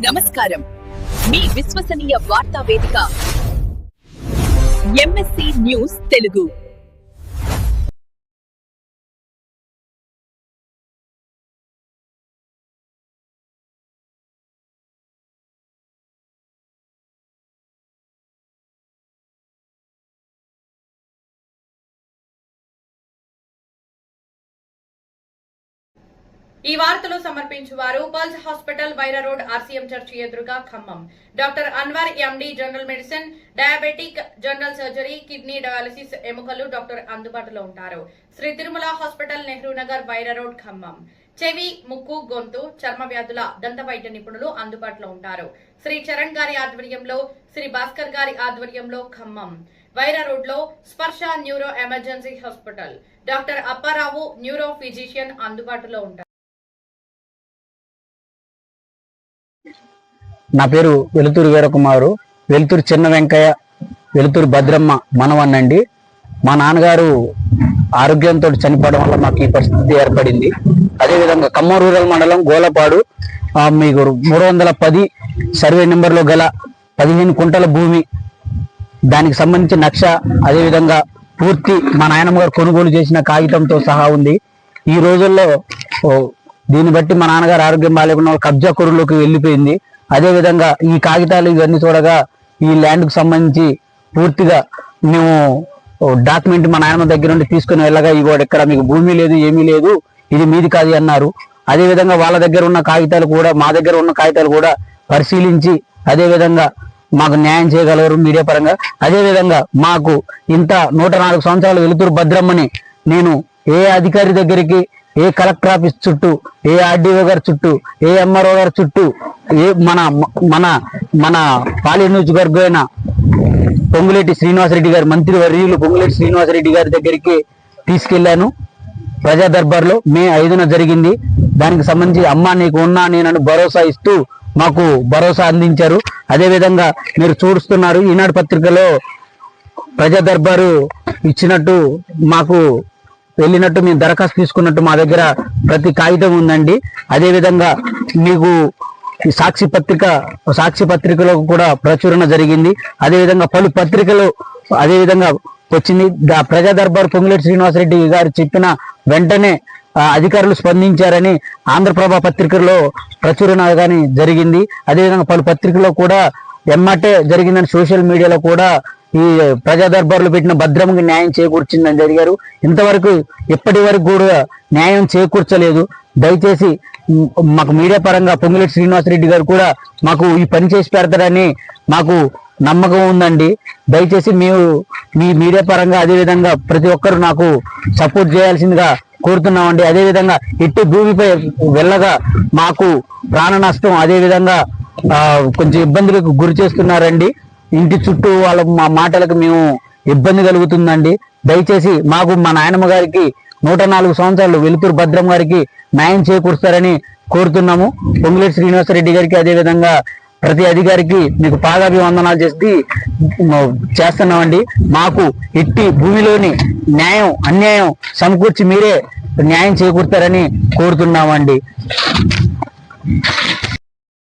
నమస్కారం. మీ విశ్వసనీయ వార్తా వేదిక ఎంఎస్సి న్యూస్ తెలుగు. ఈ వార్తలు సమర్పించువారు pulse hospital Wyra road RCM church ఎదురుగా Khammam. Doctor Anwar MD general medicine, diabetic, general surgery, kidney dialysis, ఎముకలు డాక్టర్ అందుబాటులో ఉంటారు. Sri Tirumala hospital, Nehru Nagar, Wyra road Khammam. చెవి, ముక్కు, గొంతు, చర్మ వ్యాధుల దంత వైద్య నిపుణులు అందుబాటులో ఉంటారు. శ్రీ చరణ్ గారి ఆధ్వర్యంలో, శ్రీ భాస్కర్ గారి ఆధ్వర్యంలో ఖమ్మం. వైరా రోడ్ లో స్పర్శ neuro emergency hospital, doctor Apparao neuro physician అందుబాటులో ఉంటారు. నా పేరు వెలుతూరు వీరకుమారు, వెలుతూరు చిన్న వెంకయ్య, వెలుతూరు భద్రమ్మ మనవన్నండి. మా నాన్నగారు ఆరోగ్యంతో చనిపోవడం వల్ల మాకు ఈ పరిస్థితి ఏర్పడింది. అదేవిధంగా ఖమ్మం రూరల్ మండలం గోలపాడు మీకు 310 సర్వే నెంబర్లో గల 15 కుంటల భూమి, దానికి సంబంధించి నక్ష, అదేవిధంగా పూర్తి మా నాయనమ్మ గారు కొనుగోలు చేసిన కాగితంతో సహా ఉంది. ఈ రోజుల్లో దీన్ని బట్టి మా నాన్నగారు ఆరోగ్యం బాగాలేకుండా కబ్జా కొరులోకి వెళ్ళిపోయింది. అదేవిధంగా ఈ కాగితాలు ఇవన్నీ చూడగా ఈ ల్యాండ్కు సంబంధించి పూర్తిగా మేము డాక్యుమెంట్ మా నాయనమ్మ దగ్గర నుండి తీసుకుని వెళ్ళగా ఇవాడు ఇక్కడ మీకు భూమి లేదు, ఏమీ లేదు, ఇది మీది కాదు అన్నారు. అదేవిధంగా వాళ్ళ దగ్గర ఉన్న కాగితాలు కూడా, మా దగ్గర ఉన్న కాగితాలు కూడా పరిశీలించి అదేవిధంగా మాకు న్యాయం చేయగలరు మీడియా పరంగా. అదేవిధంగా మాకు ఇంత 104 సంవత్సరాలు వెలుతూరు భద్రమ్మని నేను ఏ అధికారి దగ్గరికి, ఏ కలెక్టర్ ఆఫీస్ చుట్టూ, ఏ ఆర్డీఓ గారి చుట్టూ, ఏ ఎంఆర్ఓ గారి చుట్టూ, ఏ మన మన మన పాలేరు నియోజకవర్గమైన పొంగులేటి శ్రీనివాసరెడ్డి గారు, మంత్రి వర్యులు పొంగులేటి శ్రీనివాసరెడ్డి గారి దగ్గరికి తీసుకెళ్లాను. ప్రజా దర్బార్లో మే 5న జరిగింది. దానికి సంబంధించి అమ్మ నీకు ఉన్నా నేనని భరోసా ఇస్తూ మాకు భరోసా అందించారు. అదేవిధంగా మీరు చూస్తున్నారు, ఈనాడు పత్రికలో ప్రజా దర్బారు ఇచ్చినట్టు మాకు వెళ్ళినట్టు మేము దరఖాస్తు తీసుకున్నట్టు మా దగ్గర ప్రతి కాగితం ఉందండి. అదేవిధంగా మీకు సాక్షి పత్రికలో కూడా ప్రచురణ జరిగింది. అదేవిధంగా పలు పత్రికలు అదేవిధంగా వచ్చింది. ప్రజా దర్బార్ పొంగులేటి శ్రీనివాసరెడ్డి గారు చెప్పిన వెంటనే అధికారులు స్పందించారని ఆంధ్రప్రభ పత్రికలో ప్రచురణ కానీ జరిగింది. అదేవిధంగా పలు పత్రికల్లో కూడా ఎమ్మటే జరిగిందని సోషల్ మీడియాలో కూడా ఈ ప్రజా దర్బార్లో పెట్టిన భద్రమ్మకి న్యాయం చేకూర్చిందని జరిగారు. ఇంతవరకు ఇప్పటి వరకు కూడా న్యాయం చేకూర్చలేదు. దయచేసి మాకు మీడియా పరంగా పొంగులేటి శ్రీనివాసరెడ్డి గారు కూడా మాకు ఈ పని చేసి పెడతారని మాకు నమ్మకం ఉందండి. దయచేసి మేము మీ మీడియా పరంగా అదేవిధంగా ప్రతి ఒక్కరు నాకు సపోర్ట్ చేయాల్సిందిగా కోరుతున్నామండి. అదేవిధంగా ఇట్టి భూమిపై వెళ్ళగా మాకు ప్రాణ నష్టం, అదేవిధంగా కొంచెం ఇబ్బందులకు గురి చేస్తున్నారండి. ఇంటి చుట్టూ వాళ్ళ మా మాటలకు మేము ఇబ్బంది కలుగుతుందండి. దయచేసి మాకు మా నాయనమ్మ గారికి 104 సంవత్సరాలు వెలుతూరు భద్రమ్మ గారికి న్యాయం చేకూరుస్తారని కోరుతున్నాము. పొంగులేటి శ్రీనివాసరెడ్డి గారికి అదేవిధంగా ప్రతి అధికారికి మీకు పాదాభివందనాలు చేస్తున్నామండి. మాకు ఇట్టి భూమిలోని న్యాయం అన్యాయం సమకూర్చి మీరే న్యాయం చేకూరుతారని కోరుతున్నామండి.